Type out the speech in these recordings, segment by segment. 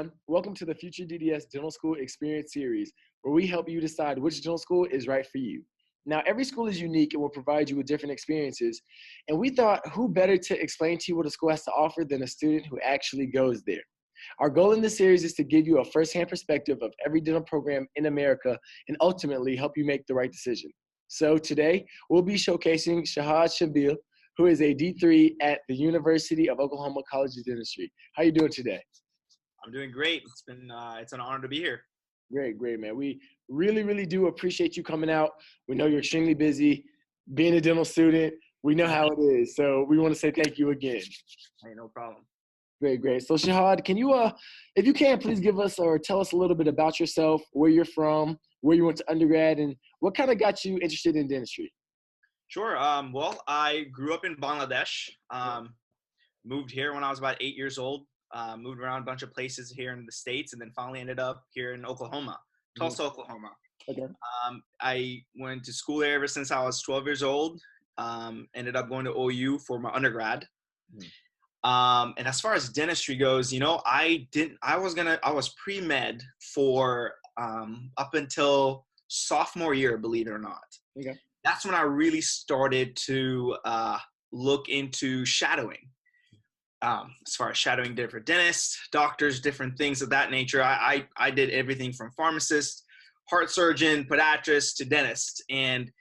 everyone. Welcome to the FutureDDS Dental School Experience Series, where we help you decide which dental school is right for you. Now, every school is unique and will provide you with different experiences. And we thought, who better to explain to you what a school has to offer than a student who actually goes there? Our goal in this series is to give you a firsthand perspective of every dental program in America and ultimately help you make the right decision. So today, we'll be showcasing Shahad Shabil, who is a D3 at the University of Oklahoma College of Dentistry. How are you doing today? I'm doing great. It's an honor to be here. Great, man. We really do appreciate you coming out. We know you're extremely busy. Being a dental student, we know how it is. So we want to say thank you again. Hey, no problem. Great. So Shahad, can you, if you can, please give us or tell us a little bit about yourself, where you're from, where you went to undergrad, and what kind of got you interested in dentistry? Sure. Well, I grew up in Bangladesh. Moved here when I was about 8 years old. Moved around a bunch of places here in the States, and then finally ended up here in Oklahoma, Tulsa, Oklahoma. Okay. I went to school there ever since I was 12 years old. Ended up going to OU for my undergrad. And as far as dentistry goes, I was pre-med for up until sophomore year, believe it or not. Okay. That's when I really started to look into shadowing. As far as shadowing different dentists, doctors, different things of that nature. I did everything from pharmacist, heart surgeon, podiatrist to dentist. And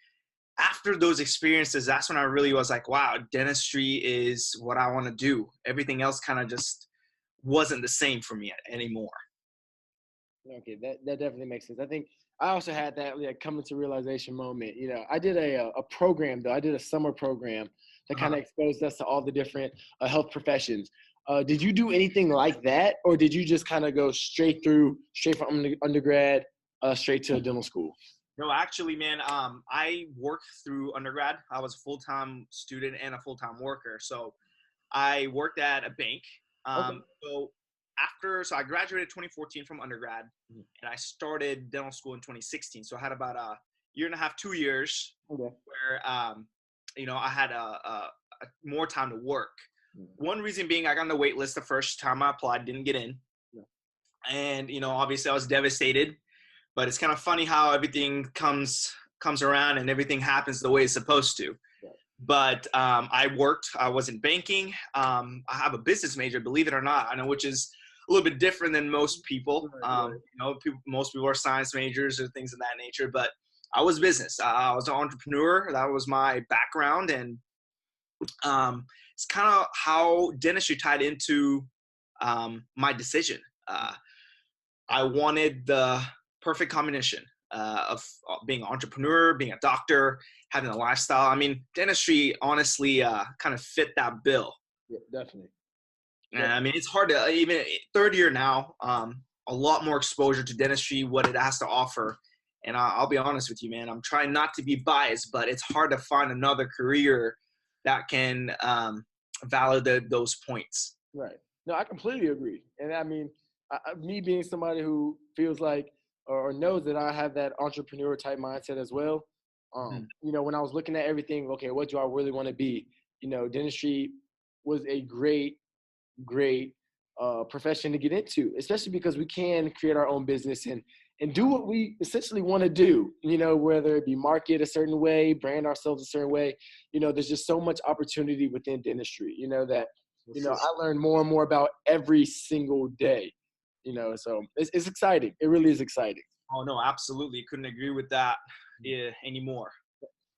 after those experiences, that's when I really was like, wow, dentistry is what I want to do. Everything else kind of just wasn't the same for me anymore. Okay, that definitely makes sense. I think I also had that coming to realization moment. I did a program though. I did a summer program that kind of exposed us to all the different health professions. Did you do anything like that, or did you just kind of go straight from undergrad straight to dental school? No, actually, man, I worked through undergrad. I was a full-time student and a full-time worker. So I worked at a bank. Okay. So I graduated 2014 from undergrad, and I started dental school in 2016. So I had about a year and a half, 2 years where, I had a more time to work. One reason being I got on the wait list the first time I applied, didn't get in. And, obviously I was devastated, but it's kind of funny how everything comes around and everything happens the way it's supposed to. But I was in banking. I have a business major, believe it or not, I know, which is a little bit different than most people. Most people are science majors or things of that nature, but I was business. I was an entrepreneur. That was my background. And it's kind of how dentistry tied into my decision. I wanted the perfect combination of being an entrepreneur, being a doctor, having a lifestyle. I mean, dentistry honestly kind of fit that bill. Yeah, definitely. And I mean, it's hard to, even third year now, a lot more exposure to dentistry, what it has to offer. And I'll be honest with you, man, I'm trying not to be biased, but it's hard to find another career that can validate those points. Right. No, I completely agree. And I mean, me being somebody who feels like or knows that I have that entrepreneur type mindset as well. When I was looking at everything, okay, what do I really want to be? Dentistry was a great profession to get into, especially because we can create our own business and do what we essentially want to do, whether it be market a certain way, brand ourselves a certain way. There's just so much opportunity within dentistry, that, I learn more and more about every single day, so it's exciting. It really is exciting. Oh, no, absolutely. Couldn't agree with that anymore.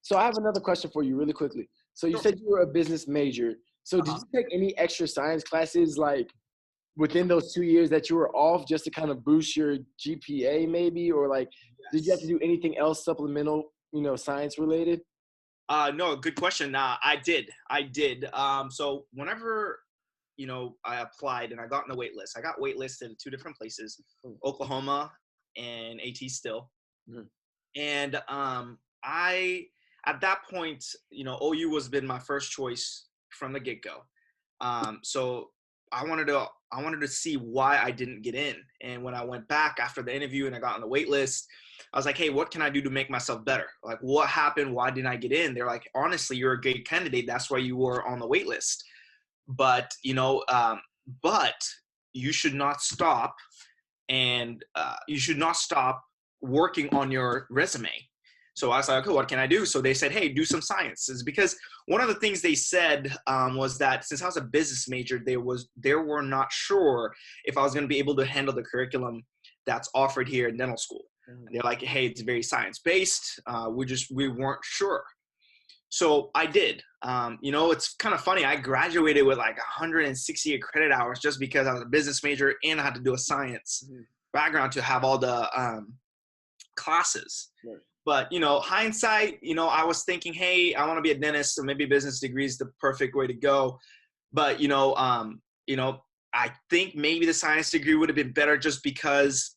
So I have another question for you really quickly. So you said you were a business major. So did you take any extra science classes like within those 2 years that you were off just to kind of boost your GPA maybe? Or did you have to do anything else supplemental, science related? No, good question. I did. So whenever, I applied and I got on the wait list, I got waitlisted in 2 different places, Oklahoma and AT still. And at that point, OU was been my first choice from the get-go. So I wanted to see why I didn't get in. And when I went back after the interview and I got on the wait list, I was like, hey, what can I do to make myself better? Like, what happened? Why didn't I get in? They're like, honestly, you're a great candidate. That's why you were on the wait list. But, you should not stop, and you should not stop working on your resume. So I was like, okay, what can I do? So they said, hey, do some science. It's because one of the things they said was that since I was a business major, they were not sure if I was going to be able to handle the curriculum that's offered here in dental school. And they're like, hey, it's very science-based. We weren't sure. So I did. It's kind of funny. I graduated with like 168 credit hours just because I was a business major and I had to do a science background to have all the classes. Right. But, hindsight, I was thinking, hey, I want to be a dentist, so maybe business degree is the perfect way to go. But, I think maybe the science degree would have been better just because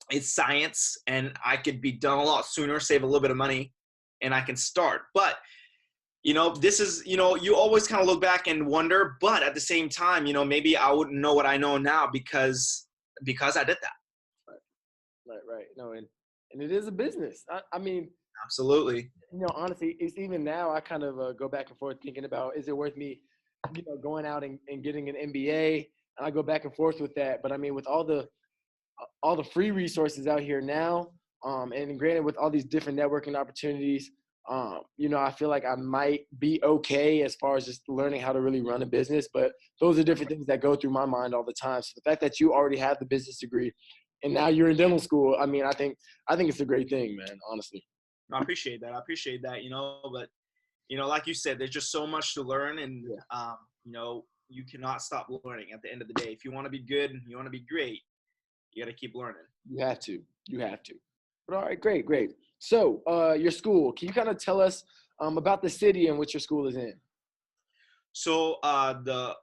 it's science and I could be done a lot sooner, save a little bit of money, and I can start. But, this is, you always kind of look back and wonder, but at the same time, maybe I wouldn't know what I know now because I did that. Right. No, and it is a business. I mean, absolutely. Honestly, it's even now I kind of go back and forth thinking about, is it worth me, going out and getting an MBA? And I go back and forth with that. But I mean, with all the free resources out here now, and granted with all these different networking opportunities, I feel like I might be okay as far as just learning how to really run a business. But those are different things that go through my mind all the time. So the fact that you already have the business degree and now you're in dental school, I mean, I think it's a great thing, man, honestly. I appreciate that. But, like you said, there's just so much to learn, and, you cannot stop learning at the end of the day. If you want to be good and you want to be great, you got to keep learning. You have to. But all right, great. So your school, can you kind of tell us about the city in which your school is in? So the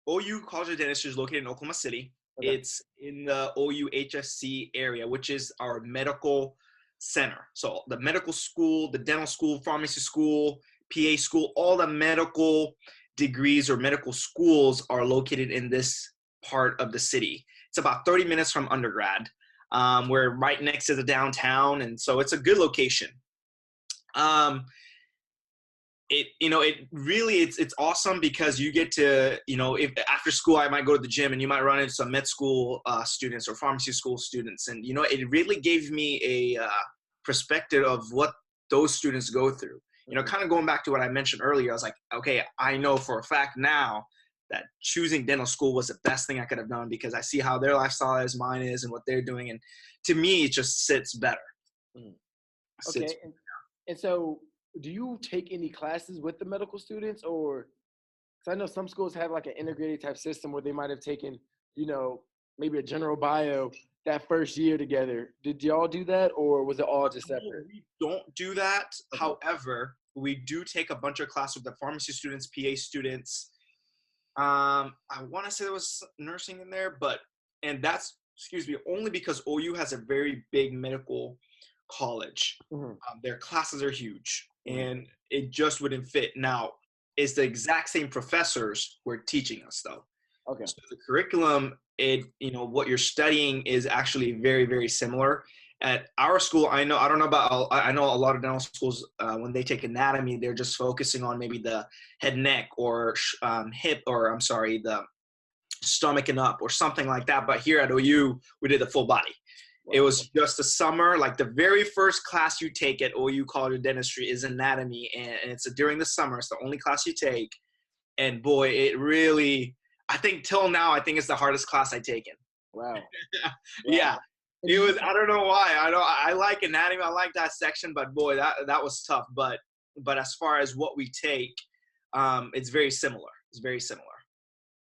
OU College of Dentistry is located in Oklahoma City. Okay. It's in the OU HSC area, which is our medical center. So the medical school, the dental school, pharmacy school, PA school, all the medical degrees or medical schools are located in this part of the city. It's about 30 minutes from undergrad. We're right next to the downtown, and so it's a good location. It's awesome because you get to, if after school I might go to the gym and you might run into some med school students or pharmacy school students. And, it really gave me a perspective of what those students go through. Kind of going back to what I mentioned earlier, I was like, okay, I know for a fact now that choosing dental school was the best thing I could have done because I see how their lifestyle is, mine is, and what they're doing. And to me, it just sits better. Okay. And so do you take any classes with the medical students, or because I know some schools have like an integrated type system where they might have taken, maybe a general bio that first year together. Did y'all do that, or was it all just separate? We don't do that. Okay. However, we do take a bunch of classes with the pharmacy students, PA students. I want to say there was nursing in there, and that's, only because OU has a very big medical college. Mm-hmm. Their classes are huge, and it just wouldn't fit. Now, it's the exact same professors who are teaching us, though. Okay. So the curriculum, what you're studying is actually very, very similar. At our school, I know a lot of dental schools, when they take anatomy, they're just focusing on maybe the head, neck, or hip, or the stomach and up, or something like that. But here at OU, we did the full body. Wow. It was just a summer, like the very first class you take at OU College of Dentistry is anatomy, and it's during the summer. It's the only class you take. And boy, it really, I think till now, I think it's the hardest class I've taken. Wow. Yeah. It was, I don't know why. I like anatomy. I like dissection, but boy, that was tough. But as far as what we take, it's very similar. It's very similar.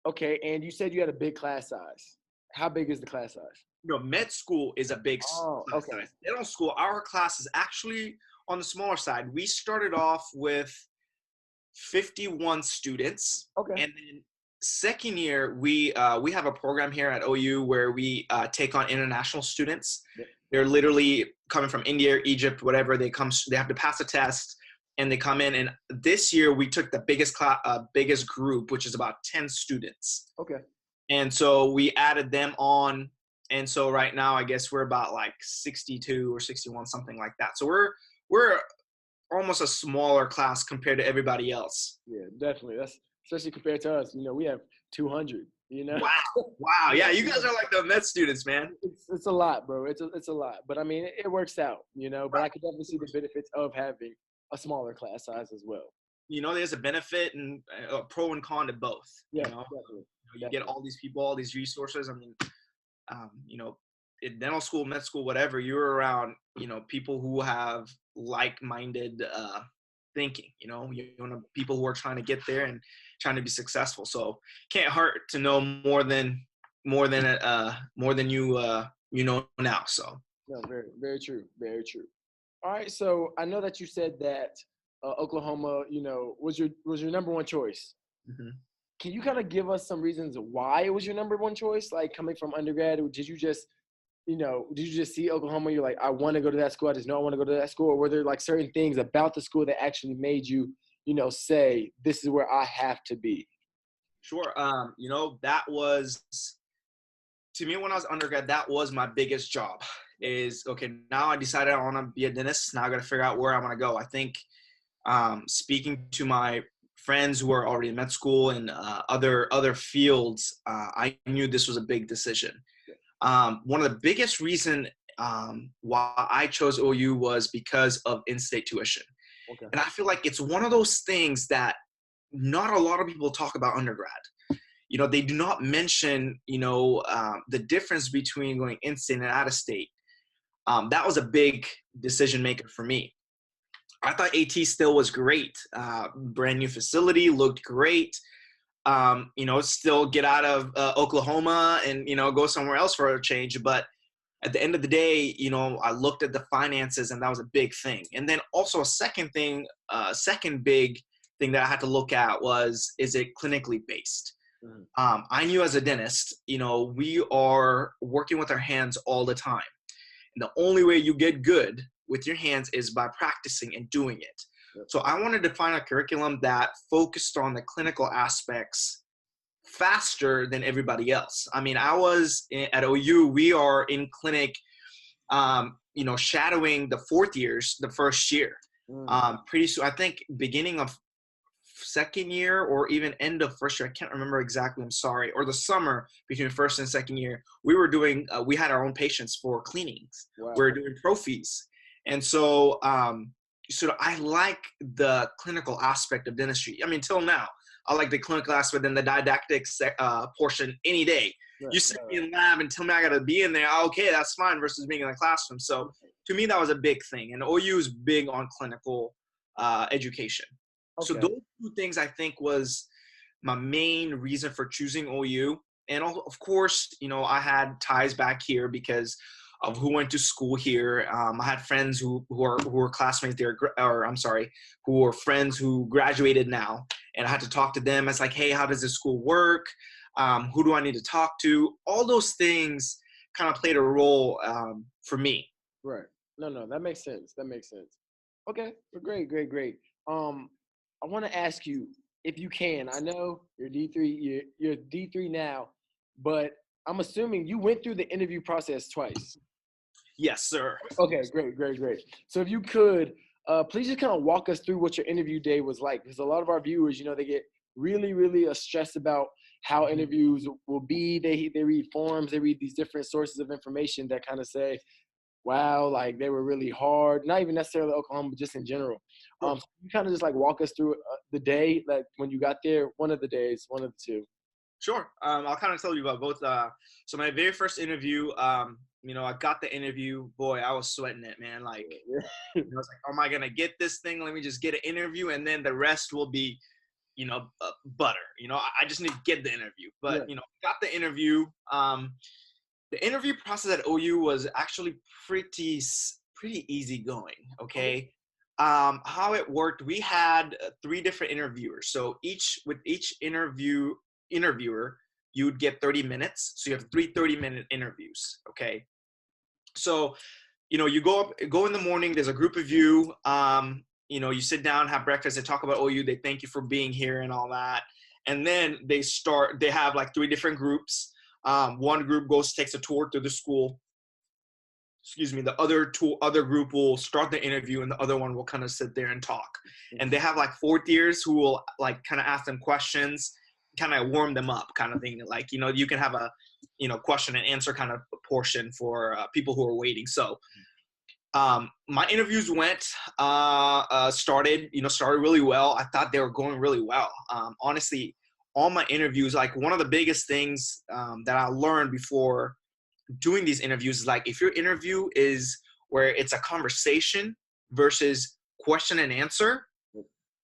Okay. And you said you had a big class size. How big is the class size? Med school is a big class size. Dental school, our class is actually on the smaller side. We started off with 51 students. Okay. And then second year, we have a program here at OU where we take on international students. Yep. They're literally coming from India, Egypt, whatever. They have to pass a test, and they come in. And this year, we took the biggest group, which is about 10 students. Okay. And so we added them on. And so right now, I guess we're about like 62 or 61, something like that. So we're almost a smaller class compared to everybody else. Yeah, definitely. That's especially compared to us. We have 200. you know? Wow. Yeah, you guys are like the med students, man. It's a lot, bro. It's a lot. But I mean, it works out, you know? But I could definitely see the benefits of having a smaller class size as well. You know, there's a benefit and a pro and con to both. Yeah, You know, definitely. you get all these people, all these resources. I mean, you know, in dental school, med school, whatever, you're around, you know, people who have like-minded thinking. You know, people who are trying to get there and trying to be successful. So can't hurt to know more than you know now. So No, very, very true. Very true. All right. So I know that you said that Oklahoma, you know, was your number one choice. mm-hmm. Can you kind of give us some reasons why it was your number one choice? Like coming from undergrad, or did you just see Oklahoma? You're like, I want to go to that school. I just know I want to go to that school. Or were there like certain things about the school that actually made you, you know, say this is where I have to be? Sure. You know, that was, to me when I was undergrad, that was my biggest job. Is okay. Now I decided I want to be a dentist. Now I got to figure out where I want to go. I think speaking to my friends who are already in med school and other fields, I knew this was a big decision. One of the biggest reason why I chose OU was because of in-state tuition. Okay. And I feel like it's one of those things that not a lot of people talk about undergrad. You know, they do not mention, you know, the difference between going in-state and out-of-state. That was a big decision maker for me. I thought AT still was great. Brand new facility, looked great. You know, still get out of Oklahoma and, you know, go somewhere else for a change. But at the end of the day, you know, I looked at the finances and that was a big thing. And then also a second big thing that I had to look at was, is it clinically based? Mm-hmm. I knew as a dentist, you know, we are working with our hands all the time. And the only way you get good with your hands is by practicing and doing it. Yep. So I wanted to find a curriculum that focused on the clinical aspects faster than everybody else. I mean, I was at OU, we are in clinic, you know, shadowing the fourth years, the first year. Pretty soon, I think beginning of second year or even end of first year, I can't remember exactly, I'm sorry, or the summer between first and second year, we were doing, we had our own patients for cleanings. Wow. We were doing prophies. And so, I like the clinical aspect of dentistry. I mean, till now, I like the clinical aspect and the didactic portion any day. Right. You sit me in lab and tell me I got to be in there, okay, that's fine, versus being in the classroom. So to me, that was a big thing. And OU is big on clinical education. Okay. So those two things I think was my main reason for choosing OU. And of course, you know, I had ties back here because of who went to school here. I had friends who were classmates there, who were friends who graduated now. And I had to talk to them. It's like, hey, how does this school work? Who do I need to talk to? All those things kind of played a role for me. Right. No, that makes sense. Okay, great. I want to ask you, if you can, I know you're D3, you're D3 now, but I'm assuming you went through the interview process twice. Yes, sir. Okay, great. So if you could, please just kind of walk us through what your interview day was like, because a lot of our viewers, you know, they get really stressed about how interviews will be. They read forums, they read these different sources of information that kind of say, wow, like they were really hard. Not even necessarily Oklahoma, but just in general. So you kind of just like walk us through the day, like when you got there, one of the two. Sure. I'll kind of tell you about both. So my very first interview, you know, I got the interview. Boy, I was sweating it, man. Like, I was like, am I going to get this thing? Let me just get an interview, and then the rest will be, you know, butter. You know, I just need to get the interview. But, you know, got the interview. The interview process at OU was actually pretty easy going, okay? How it worked, we had 3 different interviewers. So with each interviewer, you would get 30 minutes. So you have 3 30-minute interviews, okay? So, you know, you go in the morning, there's a group of you, you know, you sit down, have breakfast, they talk about OU, they thank you for being here and all that. And then they have like 3 different groups. One group takes a tour through the school. The other group will start the interview, and the other one will kind of sit there and talk. And they have like 4th years who will like kind of ask them questions. kind of warm them up kind of thing. Like, you know, you can have a, you know, question and answer kind of portion for people who are waiting. So my interviews started really well. I thought they were going really well. Honestly, all my interviews, like one of the biggest things that I learned before doing these interviews is like, if your interview is where it's a conversation versus question and answer,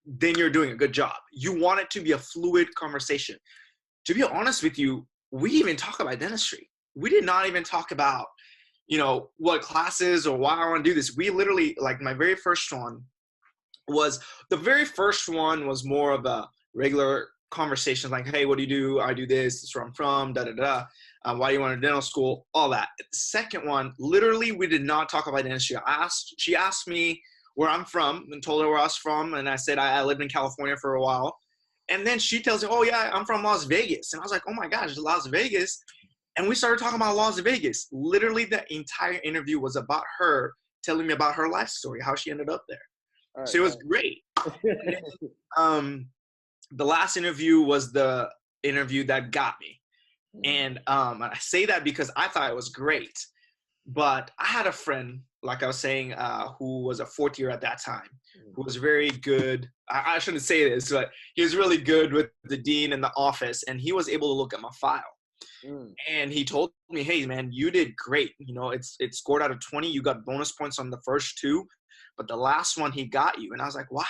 then you're doing a good job. You want it to be a fluid conversation. To be honest with you, we even talk about dentistry. We did not even talk about, you know, what classes or why I want to do this. We literally, like my very first one was more of a regular conversation. Like, hey, what do you do? I do this. This is where I'm from, da-da-da. Why do you want to dental school? All that. The second one, literally, we did not talk about dentistry. She asked me where I'm from and told her where I was from. And I said, I lived in California for a while. And then she tells me, oh yeah, I'm from Las Vegas. And I was like, oh my gosh, Las Vegas. And we started talking about Las Vegas. Literally the entire interview was about her telling me about her life story, how she ended up there. Right, so it was great. The last interview was the interview that got me. And I say that because I thought it was great. But I had a friend, like I was saying, who was a fourth year at that time, who was very good. I shouldn't say this, but he was really good with the dean in the office, and he was able to look at my file. And he told me, hey, man, you did great. You know, it's scored out of 20. You got bonus points on the first two, but the last one he got you. And I was like, why?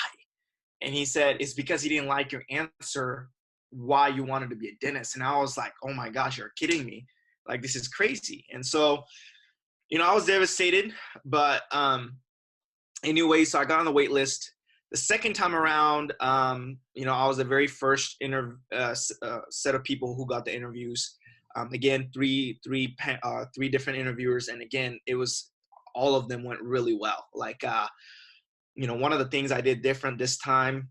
And he said, it's because he didn't like your answer why you wanted to be a dentist. And I was like, oh my gosh, you're kidding me. Like, this is crazy. And so, you know, I was devastated, but anyway, so I got on the wait list. The second time around, you know, I was the very first set of people who got the interviews. Again, three different interviewers. And again, all of them went really well. Like, you know, one of the things I did different this time,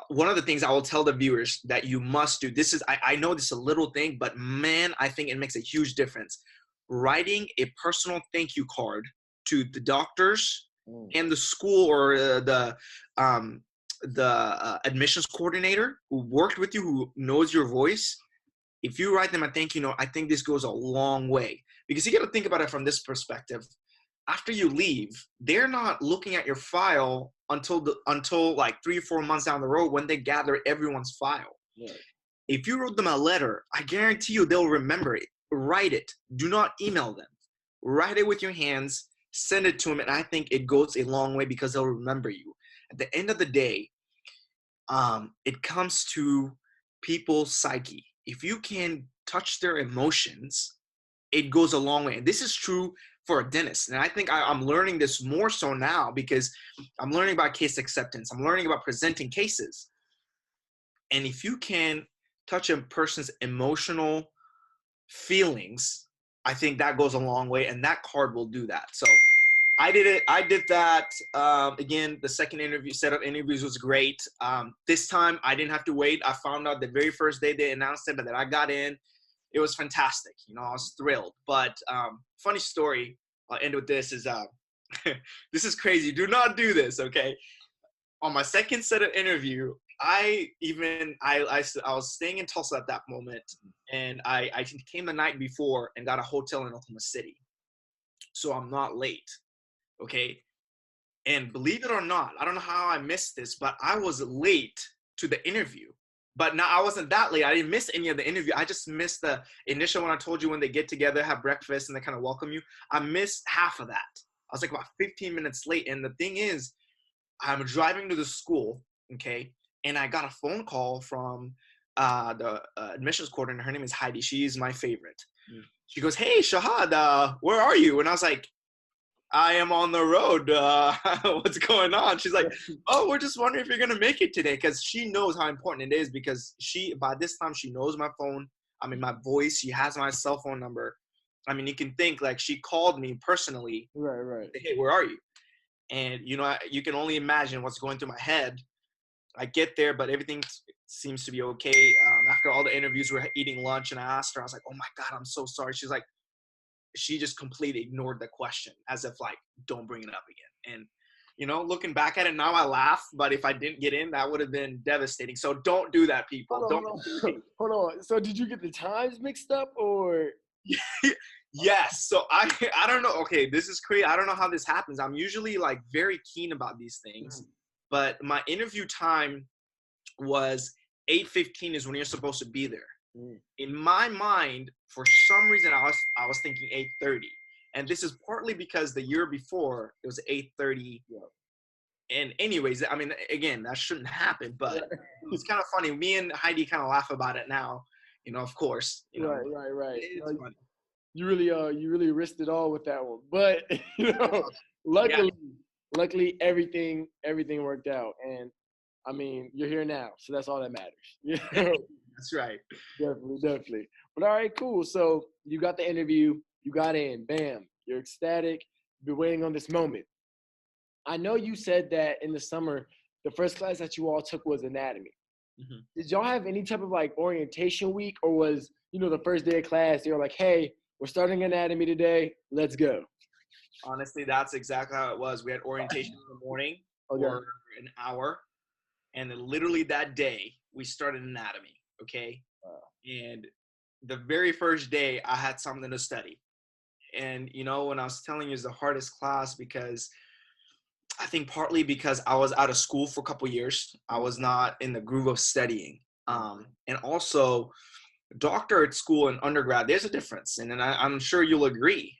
one of the things I will tell the viewers that you must do, I know this is a little thing, but man, I think it makes a huge difference. Writing a personal thank you card to the doctors and the school or the admissions coordinator who worked with you, who knows your voice. If you write them a thank you note, I think this goes a long way, because you got to think about it from this perspective. After you leave, they're not looking at your file until like 3 or 4 months down the road when they gather everyone's file. Yeah. If you wrote them a letter, I guarantee you they'll remember it. Write it. Do not email them. Write it with your hands. Send it to them, and I think it goes a long way because they'll remember you. At the end of the day, it comes to people's psyche. If you can touch their emotions, it goes a long way. And this is true for a dentist. And I think I'm learning this more so now because I'm learning about case acceptance. I'm learning about presenting cases. And if you can touch a person's emotional feelings, I think that goes a long way, and that card will do that. So I did it. I did that. Again, the second set of interviews was great. This time I didn't have to wait. I found out the very first day they announced it that I got in. It was fantastic. You know, I was thrilled. But funny story, I'll end with this, is this is crazy. Do not do this, okay? On my second set of interview, I was staying in Tulsa at that moment, and I came the night before and got a hotel in Oklahoma City. So I'm not late, okay? And believe it or not, I don't know how I missed this, but I was late to the interview. But now I wasn't that late. I didn't miss any of the interview. I just missed the initial one. I told you when they get together, have breakfast, and they kind of welcome you. I missed half of that. I was like about 15 minutes late. And the thing is, I'm driving to the school, okay? And I got a phone call from the admissions coordinator. Her name is Heidi. She's my favorite. She goes, hey, Shahad, where are you? And I was like, I am on the road. What's going on? She's like, oh, we're just wondering if you're going to make it today. Because she knows how important it is, because by this time, she knows my phone. I mean, my voice. She has my cell phone number. I mean, you can think like she called me personally. Right. Hey, where are you? And, you know, you can only imagine what's going through my head. I get there, but everything seems to be okay. After all the interviews, we're eating lunch, and I asked her, I was like, oh my God, I'm so sorry. She's like, she just completely ignored the question as if like, don't bring it up again. And looking back at it now, I laugh. But if I didn't get in, that would have been devastating. So don't do that, people. Hold Don't. on, hold on. Hold on. So did you get the times mixed up or? Yes. So I don't know. Okay, this is crazy. I don't know how this happens. I'm usually like very keen about these things, but my interview time was 8:15 is when you're supposed to be there. In my mind, for some reason, I was thinking 8:30, and this is partly because the year before it was 8:30. Yeah. And anyways, I mean, again, that shouldn't happen, but it's kind of funny. Me and Heidi kind of laugh about it now, of course. Right. It's funny. You really risked it all with that one, but luckily, luckily everything worked out, and I mean, you're here now, so that's all that matters. That's right. Definitely. But all right, cool. So you got the interview, you got in, bam, you're ecstatic, you've been waiting on this moment. I know you said that in the summer, the first class that you all took was anatomy. Mm-hmm. Did y'all have any type of like orientation week, or was, the first day of class, they were like, hey, we're starting anatomy today, let's go? Honestly, that's exactly how it was. We had orientation in the morning for an hour, and then literally that day, we started anatomy, okay? And the very first day, I had something to study. And, when I was telling you it's the hardest class, because I think partly because I was out of school for a couple of years. I was not in the groove of studying. And also, doctorate school and undergrad, there's a difference. And I'm sure you'll agree.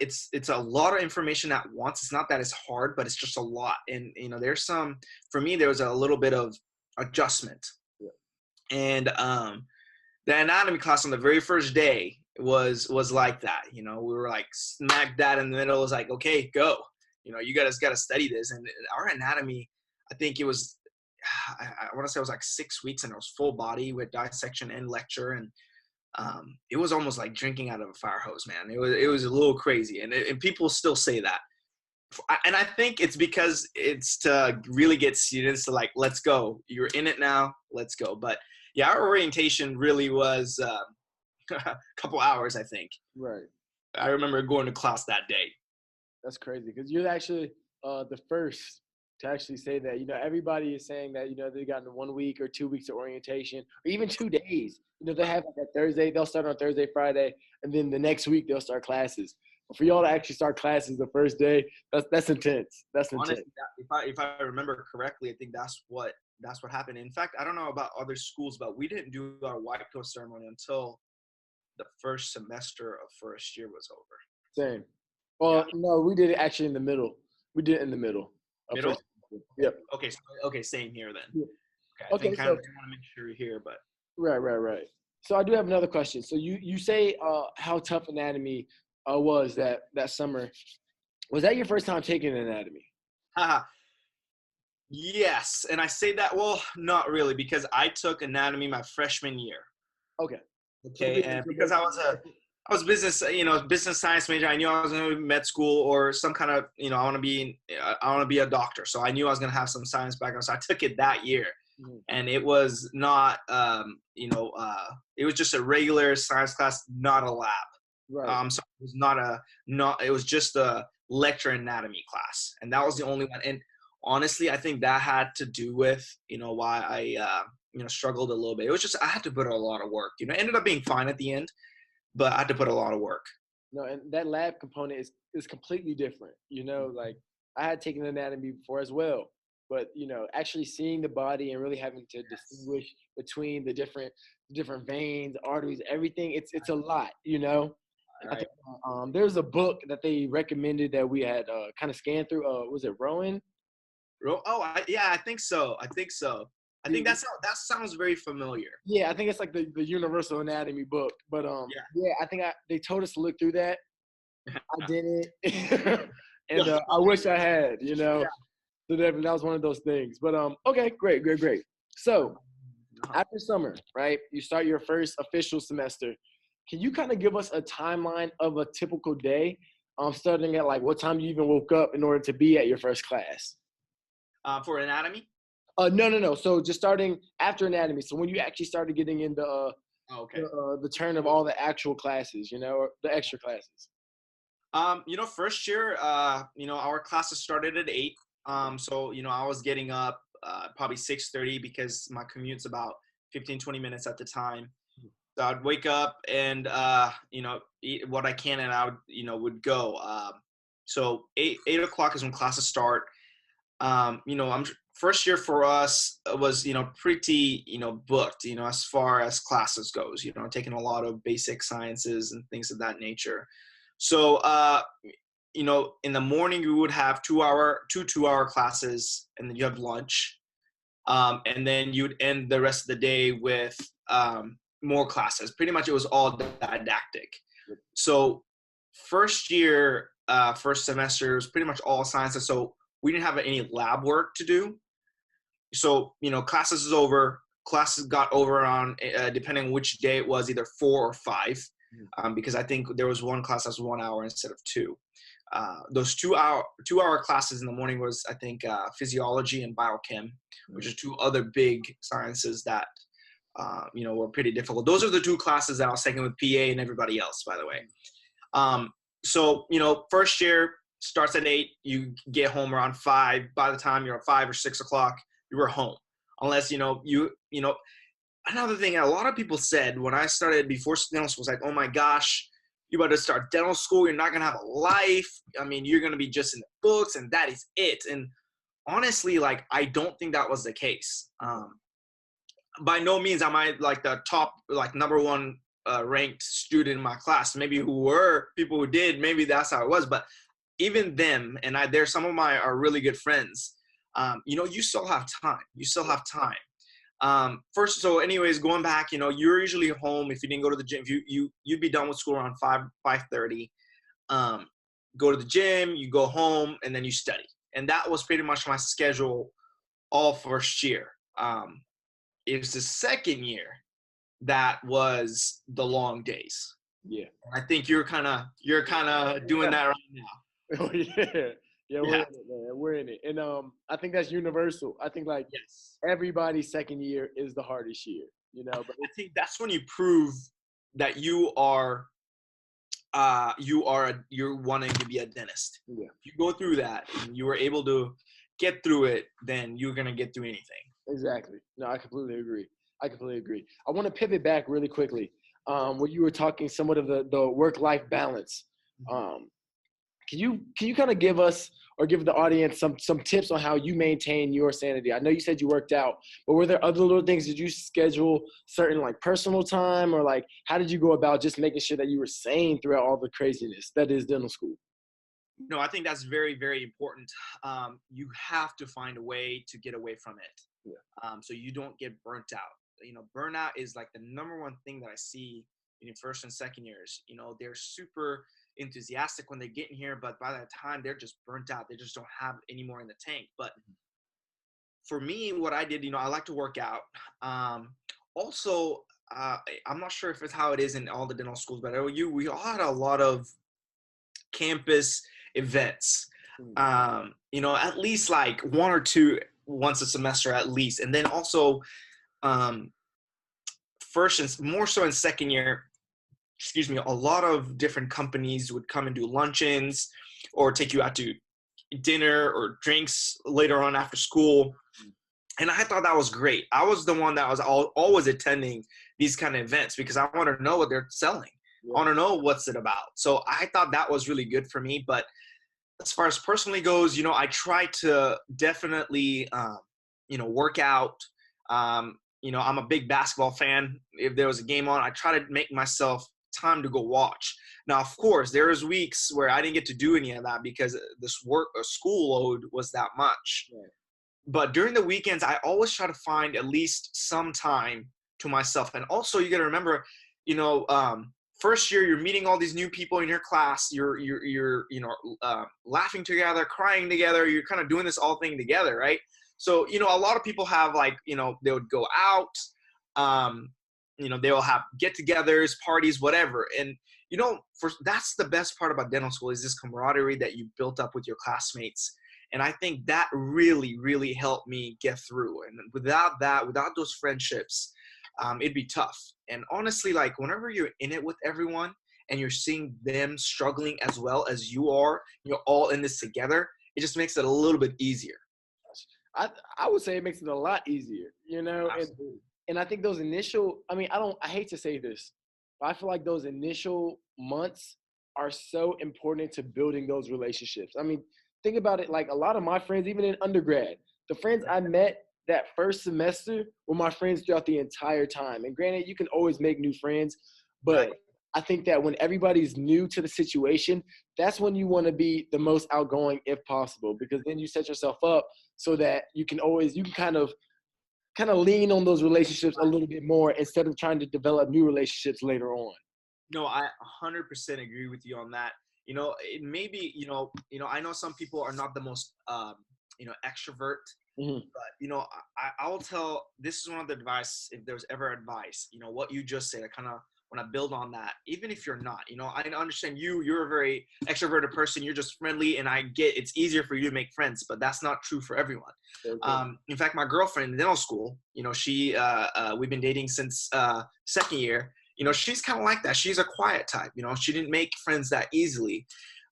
It's a lot of information at once. It's not that it's hard, but it's just a lot. And, for me, there was a little bit of adjustment. Yeah. And the anatomy class on the very first day was like that. We were like smack dab in the middle. It was like, okay, go. You guys got to study this. And our anatomy, I think it was, I want to say it was like 6 weeks, and it was full body with dissection and lecture. And it was almost like drinking out of a fire hose, man. It was a little crazy. And people still say that. And I think it's because it's to really get students to like, let's go. You're in it now. Let's go. But yeah, our orientation really was a couple hours, I think. Right. I remember going to class that day. That's crazy, because you're actually the first to actually say that. Everybody is saying that, they got 1 week or 2 weeks of orientation, or even 2 days. They have like a Thursday, they'll start on Thursday, Friday, and then the next week they'll start classes. But for y'all to actually start classes the first day, that's intense. That's intense. Honestly, if I remember correctly, I think that's what happened. In fact, I don't know about other schools, but we didn't do our white coat ceremony until the first semester of first year was over. Same. Well, no, we did it actually in the middle. We did it in the middle. Middle? Yep. Okay, same here then. Yeah. Okay, I want to make sure you're here, but. Right. So I do have another question. So you say how tough anatomy was that summer. Was that your first time taking anatomy? Yes, and I say that, well, not really, because I took anatomy my freshman year. Okay, and because I was business science major. I knew I was going to med school or some kind of, I want to be a doctor. So I knew I was going to have some science background. So I took it that year, and it was not, it was just a regular science class, not a lab. Right. So it was it was just a lecture anatomy class, and that was the only one. And honestly, I think that had to do with, why I, struggled a little bit. It was just, I had to put a lot of work, it ended up being fine at the end, but I had to put a lot of work. No, and that lab component is completely different. Like I had taken anatomy before as well, but actually seeing the body and really having to distinguish between the different veins, arteries, everything, it's a lot. Right. I think, there's a book that they recommended that we had kind of scanned through. Was it Rowan? I think so. I think that sounds very familiar. Yeah, I think it's like the Universal Anatomy book. But I think they told us to look through that. I didn't, and I wish I had. So that was one of those things. But okay, great. So after summer, right? You start your first official semester. Can you kind of give us a timeline of a typical day? Starting at like what time you even woke up in order to be at your first class? For anatomy? No. So just starting after anatomy. So when you actually started getting into the turn of all the actual classes, or the extra classes. First year, our classes started at 8. So, I was getting up probably 6:30 because my commute's about 15, 20 minutes at the time. So I'd wake up and, eat what I can, and I would go. So 8 o'clock is when classes start. First year for us was, pretty, booked, as far as classes goes, taking a lot of basic sciences and things of that nature. So, in the morning you would have 2 2-hour classes, and then you have lunch. And then you'd end the rest of the day with more classes. Pretty much it was all didactic. So first year, first semester was pretty much all sciences. So we didn't have any lab work to do. So, classes is over. Classes got over on, depending on which day it was, either 4 or 5. Because I think there was one class that was 1 hour instead of 2. Those 2-hour classes in the morning was, I think, physiology and biochem, which are 2 other big sciences that, were pretty difficult. Those are the 2 classes that I was taking with PA and everybody else, by the way. So, first year starts at 8, you get home around 5. By the time you're at 5 or 6 o'clock, you were home. Unless, another thing a lot of people said when I started before dental school was like, oh my gosh, you about to start dental school, you're not going to have a life. I mean, you're going to be just in the books and that is it. And honestly, like, I don't think that was the case. By no means am I like the top, like number 1 ranked student in my class. Maybe who were people who did, maybe that's how it was. But even them, and there's some of my are really good friends. You still have time. You still have time. So anyways, going back, you're usually home if you didn't go to the gym. You'd be done with school around 5:30. Go to the gym, you go home, and then you study. And that was pretty much my schedule all first year. It was the second year that was the long days. Yeah. I think you're kind of doing that right now. Oh yeah. Yeah, we're in it, man. We're in it. And I think that's universal. I think like everybody's second year is the hardest year, but I think that's when you prove that you're wanting to be a dentist. Yeah. If you go through that and you were able to get through it, then you're going to get through anything. Exactly. No, I completely agree. I want to pivot back really quickly. Where you were talking somewhat of the work-life balance. Can you kind of give us or give the audience some tips on how you maintain your sanity? I know you said you worked out, but were there other little things? Did you schedule certain like personal time, or like how did you go about just making sure that you were sane throughout all the craziness that is dental school? No, I think that's very, very important. You have to find a way to get away from it. Yeah. So you don't get burnt out. Burnout is like the number 1 thing that I see in first and second years. They're super enthusiastic when they get in here, but by that time they're just burnt out. They just don't have any more in the tank. But for me, what I did, I like to work out. Also, I'm not sure if it's how it is in all the dental schools, but we all had a lot of campus events. At least like 1 or 2 once a semester at least. And then also first and more so in second year, a lot of different companies would come and do luncheons or take you out to dinner or drinks later on after school. And I thought that was great. I was the one that was always attending these kind of events because I want to know what they're selling. Yeah. I want to know what's it about. So I thought that was really good for me. But as far as personally goes, I try to definitely, work out. I'm a big basketball fan. If there was a game on, I try to make myself time to go watch. Now, of course, there was weeks where I didn't get to do any of that because this work or school load was that much. Yeah. But during the weekends, I always try to find at least some time to myself. And also, you got to remember, first year, you're meeting all these new people in your class. You're laughing together, crying together. You're kind of doing this all thing together, right? So, a lot of people have like, they would go out. They will have get-togethers, parties, whatever. And, that's the best part about dental school is this camaraderie that you built up with your classmates. And I think that really, really helped me get through. And without those friendships, it'd be tough. And honestly, like whenever you're in it with everyone and you're seeing them struggling as well as you are, you're all in this together, it just makes it a little bit easier. I would say it makes it a lot easier, Absolutely. and I think those initial, I hate to say this, but I feel like those initial months are so important to building those relationships. Think about it, like a lot of my friends, even in undergrad, the friends I met that first semester were my friends throughout the entire time. And granted, you can always make new friends, but Right. I think that when everybody's new to the situation, that's when you want to be the most outgoing if possible, because then you set yourself up so that you can kind of lean on those relationships a little bit more instead of trying to develop new relationships later on. No, I 100% agree with you on that. It may be, I know some people are not the most, extrovert, Mm-hmm. but, I will tell, this is one of the advice, if there's ever advice, what you just said, I kind of want to build on that. Even if you're not, I understand you're a very extroverted person. You're just friendly, and I get it's easier for you to make friends, but that's not true for everyone. In fact, my girlfriend in dental school, she, we've been dating since second year. She's kind of like that. She's a quiet type. She didn't make friends that easily.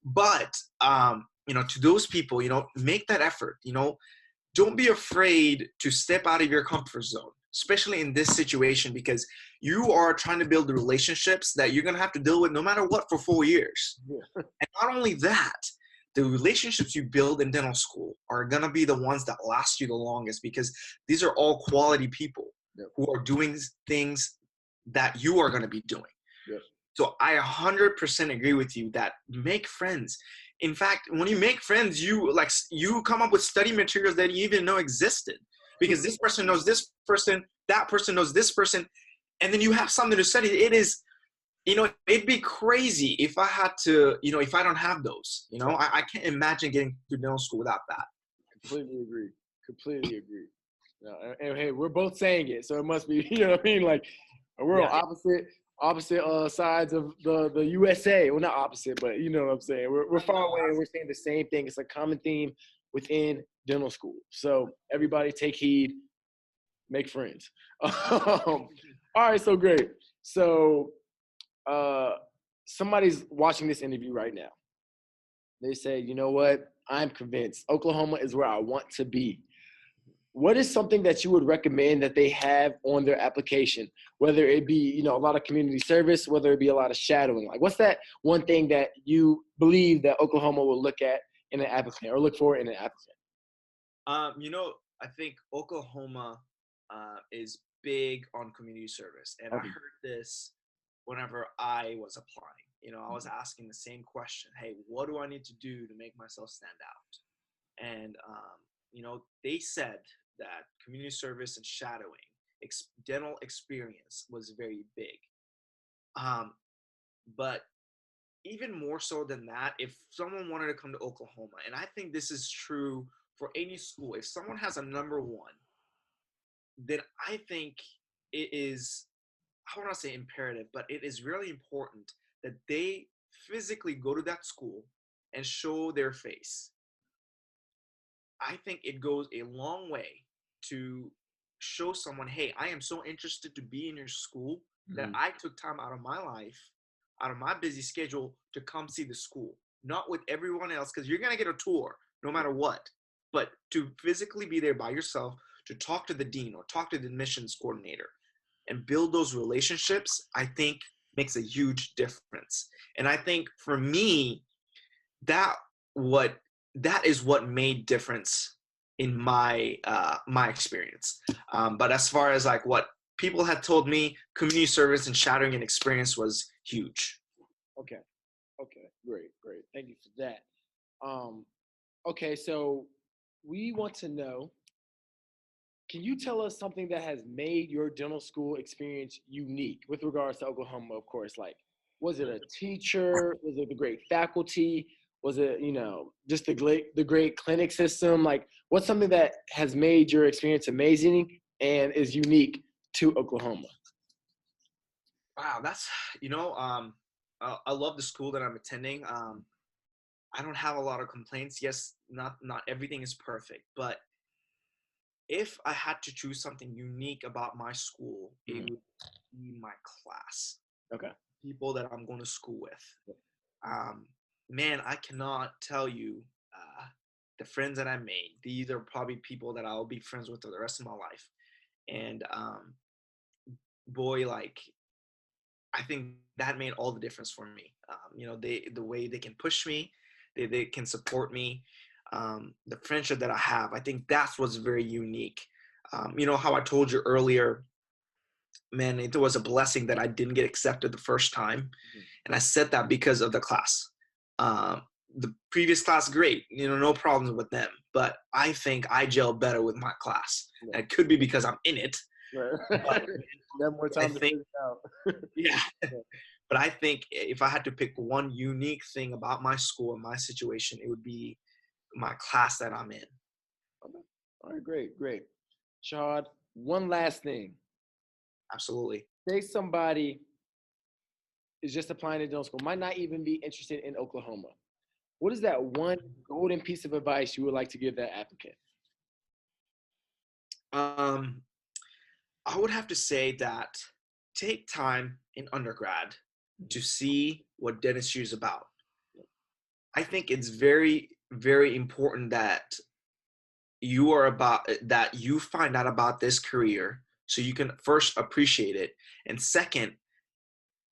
But, to those people, make that effort. Don't be afraid to step out of your comfort zone, especially in this situation, because you are trying to build the relationships that you're going to have to deal with no matter what for 4 years. Yeah. And not only that, the relationships you build in dental school are going to be the ones that last you the longest, because these are all quality people who are doing things that you are going to be doing. Yep. So I 100% agree with you that make friends. In fact, when you make friends, you come up with study materials that you even know existed, because this person knows this person, that person knows this person, and then you have something to study. It is, it'd be crazy if I had to, if I don't have those. I can't imagine getting to dental school without that. Completely agree. Completely agree. And hey, we're both saying it, so it must be, you know what I mean? Like, we're on opposite sides of the USA. Well, not opposite, but you know what I'm saying. We're far away, and we're saying the same thing. It's a common theme within dental school. So everybody take heed, make friends. All right, so great. So somebody's watching this interview right now. They say, you know what? I'm convinced Oklahoma is where I want to be. What is something that you would recommend that they have on their application, whether it be, a lot of community service, whether it be a lot of shadowing? Like, what's that one thing that you believe that Oklahoma will look at in an applicant or look for in an applicant? I think Oklahoma is big on community service. And I heard this whenever I was applying. I was asking the same question. Hey, what do I need to do to make myself stand out? And, they said that community service and shadowing, dental experience was very big. But even more so than that, if someone wanted to come to Oklahoma, and I think this is true for any school, if someone has a number one, then I think it is, I want to say imperative, but it is really important that they physically go to that school and show their face. I think it goes a long way to show someone, hey, I am so interested to be in your school that I took time out of my life, out of my busy schedule to come see the school. Not with everyone else, because you're going to get a tour no matter what. But to physically be there by yourself, to talk to the dean or talk to the admissions coordinator and build those relationships, I think makes a huge difference. And I think for me, that is what made difference in my my experience. But as far as like what people had told me, community service and shadowing and experience was huge. Okay. Great. Thank you for that. Okay, so we want to know, can you tell us something that has made your dental school experience unique with regards to Oklahoma, of course? Like, was it a teacher? Was it the great faculty? Was it, just the great clinic system? Like, what's something that has made your experience amazing and is unique to Oklahoma? Wow, that's I love the school that I'm attending. I don't have a lot of complaints. Yes, not everything is perfect, but if I had to choose something unique about my school, it would be my class. Okay. people that I'm going to school with. Man, I cannot tell you the friends that I made. These are probably people that I'll be friends with for the rest of my life. And boy, like, I think that made all the difference for me. The way they can push me, they can support me. The friendship that I have, I think that's what's very unique. How I told you earlier, man, it was a blessing that I didn't get accepted the first time. And I said that because of the class. The previous class, great, no problems with them. But I think I gel better with my class. And it could be because I'm in it. Right. But You have more time to figure it out. yeah. But I think if I had to pick one unique thing about my school and my situation, it would be my class that I'm in. Okay. All right, great. Shahad, one last thing. Absolutely. Say somebody is just applying to dental school, might not even be interested in Oklahoma. What is that one golden piece of advice you would like to give that applicant? I would have to say that take time in undergrad to see what dentistry is about. I think it's very, very important that you find out about this career so you can first appreciate it, and second,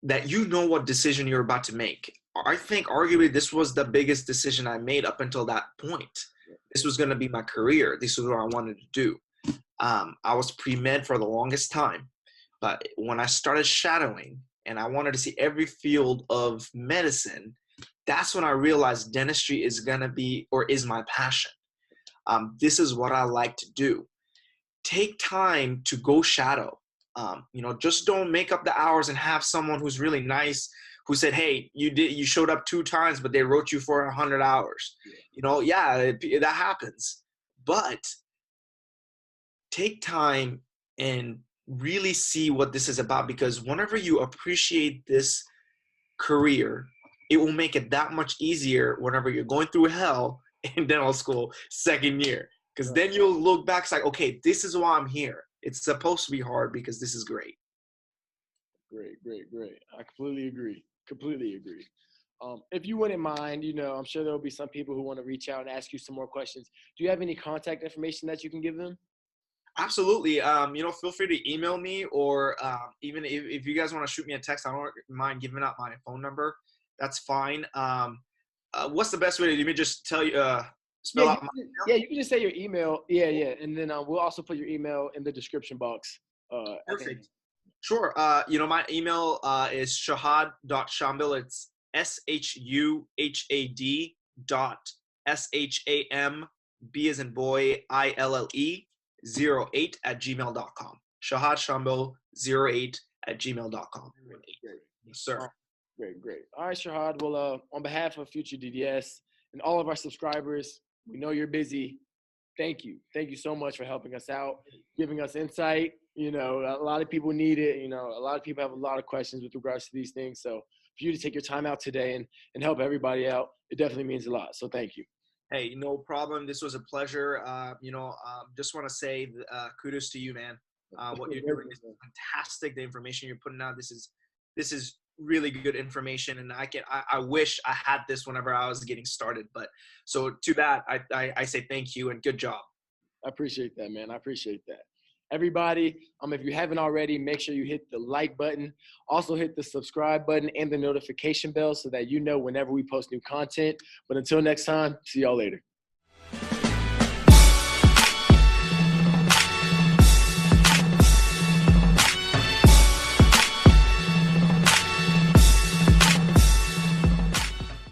that you know what decision you're about to make. I think arguably this was the biggest decision I made up until that point. This was going to be my career. This was what I wanted to do. I was pre-med for the longest time, but when I started shadowing and I wanted to see every field of medicine, that's when I realized dentistry is going to be, or is my passion. This is what I like to do. Take time to go shadow. Just don't make up the hours and have someone who's really nice who said, hey, you showed up 2 times, but they wrote you for 100 hours. That happens. But take time and really see what this is about, because whenever you appreciate this career, it will make it that much easier whenever you're going through hell in dental school second year. Because then you'll look back, it's like, okay, this is why I'm here. It's supposed to be hard because this is great. Great. I completely agree. If you wouldn't mind, I'm sure there'll be some people who want to reach out and ask you some more questions. Do you have any contact information that you can give them? Absolutely. Feel free to email me, or even if you guys want to shoot me a text, I don't mind giving out my phone number. That's fine. What's the best way to just tell you, spell out my email? Yeah, you can just say your email. Yeah. And then we'll also put your email in the description box. Perfect. Sure. My email is shahad.shambil. It's SHUHAD.SHAMB as in boy, ILLE 08@gmail.com. ShahadShambil08@gmail.com. Yes, sir. Great. All right, Shahad. Well, on behalf of FutureDDS and all of our subscribers, we know you're busy. Thank you so much for helping us out, giving us insight. A lot of people need it. A lot of people have a lot of questions with regards to these things. So for you to take your time out today and help everybody out, it definitely means a lot. So thank you. Hey, no problem. This was a pleasure. Just want to say kudos to you, man. What you're doing is fantastic. The information you're putting out, this is really good information, and I wish I had this whenever I was getting started. But so to that, I say thank you and good job. I appreciate that, man. I appreciate that. Everybody, if you haven't already, make sure you hit the like button. Also hit the subscribe button and the notification bell so that you know whenever we post new content. But until next time, see y'all later.